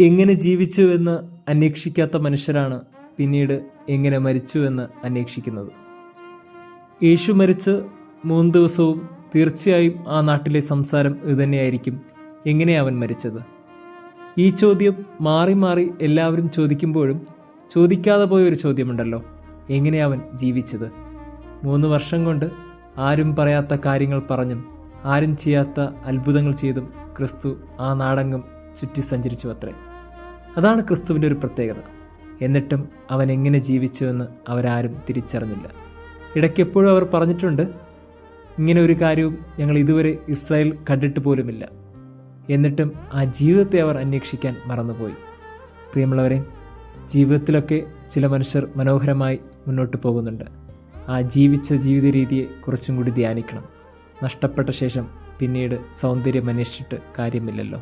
എങ്ങനെ ജീവിച്ചു എന്ന് അന്വേഷിക്കാത്ത മനുഷ്യരാണ് പിന്നീട് എങ്ങനെ മരിച്ചു എന്ന് അന്വേഷിക്കുന്നത്. യേശു മരിച്ച് 3 ദിവസവും തീർച്ചയായും ആ നാട്ടിലെ സംസാരം ഇതുതന്നെയായിരിക്കും, എങ്ങനെ അവൻ മരിച്ചത്. ഈ ചോദ്യം മാറി മാറി എല്ലാവരും ചോദിക്കുമ്പോഴും ചോദിക്കാതെ പോയൊരു ചോദ്യമുണ്ടല്ലോ, എങ്ങനെ അവൻ ജീവിച്ചത്. 3 വർഷം കൊണ്ട് ആരും പറയാത്ത കാര്യങ്ങൾ പറഞ്ഞും ആരും ചെയ്യാത്ത അത്ഭുതങ്ങൾ ചെയ്തും ക്രിസ്തു ആ നാടെങ്ങും ചുറ്റി സഞ്ചരിച്ചു അത്രേ. അതാണ് ക്രിസ്തുവിൻ്റെ ഒരു പ്രത്യേകത. എന്നിട്ടും അവൻ എങ്ങനെ ജീവിച്ചുവെന്ന് അവരാരും തിരിച്ചറിഞ്ഞില്ല. ഇടയ്ക്കെപ്പോഴും അവർ പറഞ്ഞിട്ടുണ്ട്, ഇങ്ങനെ ഒരു കാര്യവും ഞങ്ങൾ ഇതുവരെ ഇസ്രായേൽ കണ്ടിട്ട് പോലുമില്ല. എന്നിട്ടും ആ ജീവിതത്തെ അവർ അന്വേഷിക്കാൻ മറന്നുപോയി. പ്രിയമുള്ളവരെ, ജീവിതത്തിലൊക്കെ ചില മനുഷ്യർ മനോഹരമായി മുന്നോട്ട് പോകുന്നുണ്ട്. ആ ജീവിച്ച ജീവിത രീതിയെ കുറച്ചും കൂടി ധ്യാനിക്കണം. നഷ്ടപ്പെട്ട ശേഷം പിന്നീട് സൗന്ദര്യം അന്വേഷിച്ചിട്ട് കാര്യമില്ലല്ലോ.